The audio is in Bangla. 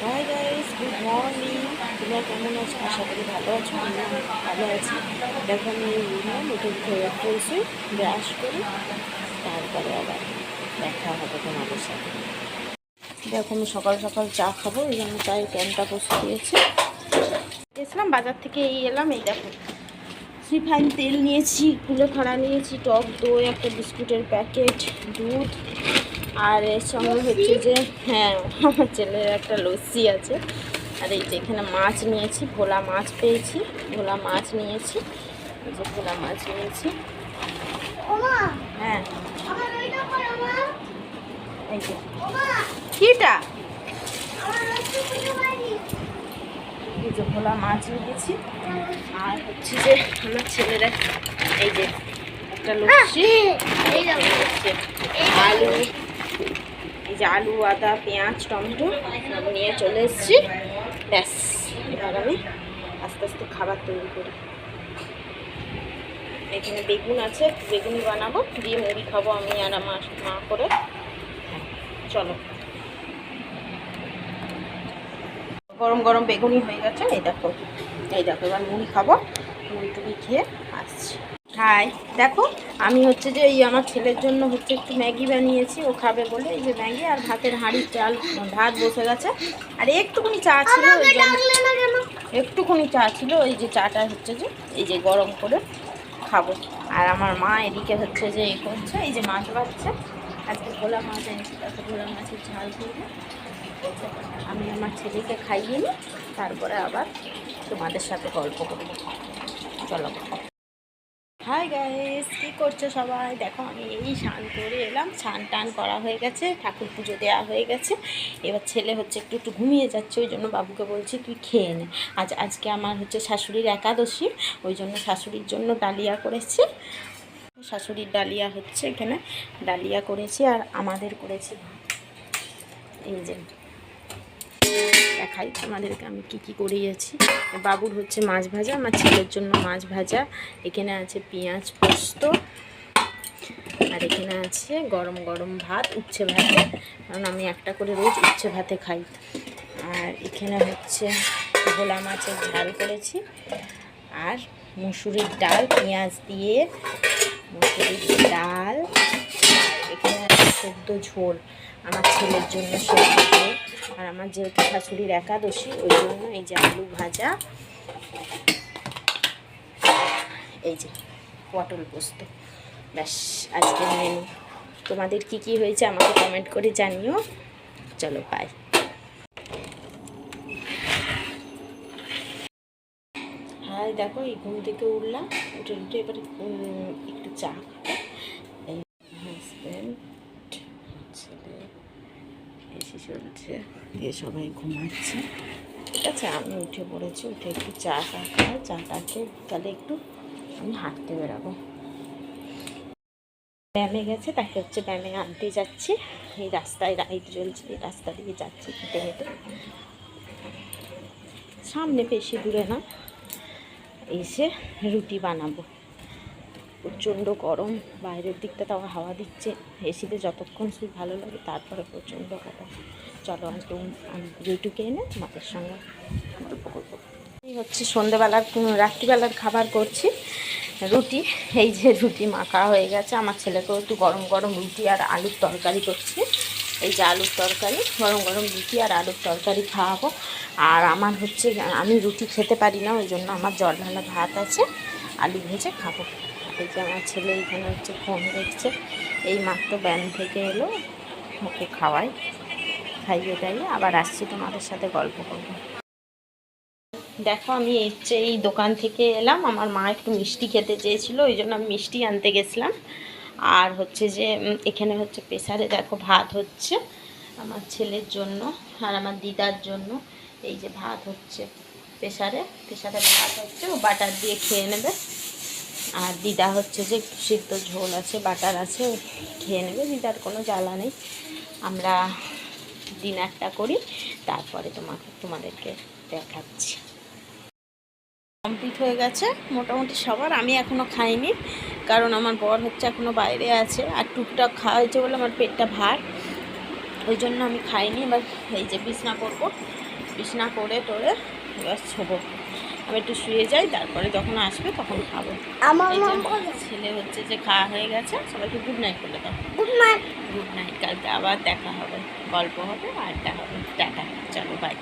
Hi guys, good morning. তোমরা কেমন আছো? আশা করি ভালো আছো। আমি ভালো আছি। দেখো আমি উঠলাম, উঠে বসে ব্রাশ করি, তারপরে আবার দেখা হবে তোমাদের সাথে। দেখো আমি সকাল সকাল চা খাবো, এই জন্য চায়ের ক্যানটা বসে দিয়েছি। গেছিলাম বাজার থেকে, এই এলাম। এই দেখো রিফাইন তেল নিয়েছি, কুলেখাড়া নিয়েছি, টক দই, একটা বিস্কুটের প্যাকেট, দুধ, আর এর সঙ্গে হচ্ছে যে হ্যাঁ আমার ছেলের একটা লস্যি আছে। আর এই যে এখানে মাছ নিয়েছি, ভোলা মাছ পেয়েছি, ভোলা মাছ নিয়েছি, এই যে ভোলা মাছ নিয়েছি। হ্যাঁ এই যে কিটা এই যে ভোলা মাছ নিয়েছি। আর হচ্ছে যে আমার ছেলেরা এই যে একটা লস্যি, হচ্ছে আলু, এই যে আলু, আদা, পেঁয়াজ, টমেটো সব নিয়ে চলে এসেছি। ব্যাস, এবার আমি আস্তে আস্তে খাবার তৈরি করি। এখানে বেগুন আছে, বেগুনি বানাবো, দিয়ে মুড়ি খাবো আমি আর আমার মা করে। চলো, গরম গরম বেগুনি হয়ে গেছে। এই দেখো এবার মুড়ি খাবো, মুড়ি টুড়ি খেয়ে আসছি। হাই, দেখো আমি হচ্ছে যে এই আমার ছেলের জন্য হচ্ছে একটু ম্যাগি বানিয়েছি, ও খাবে বলে। এই যে ম্যাগি আর ভাতের হাঁড়ির চাল, ভাত বসে গেছে। আর একটুখানি চা ছিল, একটুখানি চা ছিল, ওই যে চাটা হচ্ছে যে এই যে গরম করে খাবো। আর আমার মা এদিকে হচ্ছে যে এ করছে, এই যে মাছ বাচ্ছে। আজকে ভোলা মাছ এনেছি, তাতে ভোলা মাছের ঝাল করবো। আমি আমার ছেলেকে খাইয়ে নিই, তারপরে আবার তোমাদের সাথে গল্প করবো। চলো। হাই গাইস, কী করছো সবাই? দেখো আমি এই স্নান করে এলাম, স্নান টান করা হয়ে গেছে, ঠাকুর পুজো দেওয়া হয়ে গেছে। এবার ছেলে হচ্ছে একটু একটু ঘুমিয়ে যাচ্ছে, ওই জন্য বাবুকে বলছি তুই খেয়ে নে। আজকে আমার হচ্ছে শাশুড়ির একাদশী, ওই জন্য শাশুড়ির জন্য ডালিয়া করেছি। শাশুড়ির ডালিয়া হচ্ছে, এখানে ডালিয়া করেছি আর আমাদের করেছি এই যে দেখাই তোমাদেরকে আমি কি কি করিয়েছি। বাবুর হচ্ছে মাছ ভাজা, আমার ছেলের জন্য মাছ ভাজা, এখানে আছে পেঁয়াজ পোস্ত, আর এখানে আছে গরম গরম ভাত, উচ্ছে ভাতে, কারণ আমি একটা করে রোজ উচ্ছে ভাতে খাই। আর এখানে হচ্ছে ভোলা মাছের ঝাল করেছি, আর মুসুরির ডাল পেঁয়াজ দিয়ে, মুসুরির ডাল। এখানে আছে সেদ্ধ ঝোল আমার ছেলের জন্য, সেদ্ধ ঝোল। আর আমার যেহেতু শাশুড়ির একাদশী, ওই জন্য এই যে আলু ভাজা, এই যে পটল পোস্ত। ব্যাস আজকের মেনু। তোমাদের কি কি হয়েছে আমাকে কমেন্ট করে জানিও। চলো বাই। হ্যাঁ দেখো এই ঘুম থেকে উঠলাম, উঠে এবার একটু চা খাবো। এই হাজব্যান্ড, ছেলে এসে চলছে, দিয়ে সবাই ঘুমাচ্ছে। ঠিক আছে, আমি উঠে পড়েছি, উঠে একটু চা খাবো। চাটা খেয়ে তাহলে একটু আমি হাঁটতে বেরাবো। ব্যায়ামে গেছে, তাকে হচ্ছে ব্যায়ামে আনতে যাচ্ছি। এই রাস্তায় রাইড চলছে, এই রাস্তা দিয়ে যাচ্ছি হেঁটে হেঁটে, সামনে বেশি দূরে না। এসে রুটি বানাবো, প্রচণ্ড গরম, বাইরের দিকটা তাও হাওয়া দিচ্ছে। এসিতে যতক্ষণ শুধু ভালো লাগে, তারপরে প্রচণ্ড গরম। চলো আজকে আমি রুটিকে এনে তোমাদের সঙ্গে গল্প করবো। এই হচ্ছে সন্ধেবেলার রাত্রিবেলার খাবার করছি, রুটি। এই যে রুটি মাখা হয়ে গেছে, আমার ছেলেকেও একটু গরম গরম রুটি আর আলুর তরকারি করছি। এই যে আলুর তরকারি, গরম গরম রুটি আর আলুর তরকারি খাওয়াবো। আর আমার হচ্ছে আমি রুটি খেতে পারি না, ওই জন্য আমার জল ঢালা ভাত আছে, আলু ভেজে খাবো। এই যে আমার ছেলে এইখানে হচ্ছে ফোন দেখছে, এই মাত্র ব্যায়াম থেকে এলো, ওকে খাইয়ে টাইয়ে আবার আসছি তোমাদের সাথে গল্প করবো। দেখো আমি হচ্ছে এই দোকান থেকে এলাম, আমার মা একটু মিষ্টি খেতে চেয়েছিলো, ওই জন্য আমি মিষ্টি আনতে গেছিলাম। আর হচ্ছে যে এখানে হচ্ছে প্রেসারে দেখো ভাত হচ্ছে আমার ছেলের জন্য আর আমার দিদার জন্য। এই যে ভাত হচ্ছে প্রেসারে ভাত হচ্ছে, ও বাটার দিয়ে খেয়ে নেবে। আর দিদা হচ্ছে যে সিদ্ধ ঝোল আছে, বাটার আছে, খেয়ে নেবে। দিদার কোনো জ্বালা নেই। আমরা ডিনারটা করি, তারপরে তোমাদেরকে দেখাচ্ছি। কমপ্লিট হয়ে গেছে মোটামুটি সবার, আমি এখনও খাইনি, কারণ আমার বর হচ্ছে এখনও বাইরে আছে। আর টুকটাক খাওয়া হয়েছে বলে আমার পেটটা ভার। ওই জন্য আমি খাইনি। এবার এই যে বিছনা করবো, বিছনা করে টোরে এবার ছোবো। আমি একটু শুয়ে যাই, তারপরে যখন আসবে তখন খাবো। এই যে ছেলে হচ্ছে যে খাওয়া হয়ে গেছে, সবাইকে গুড নাইট বলে দাও। Good night. Good night. কালকে আবার দেখা হবে, গল্প হবে, আড্ডা হবে। টাটা, চলো বাই।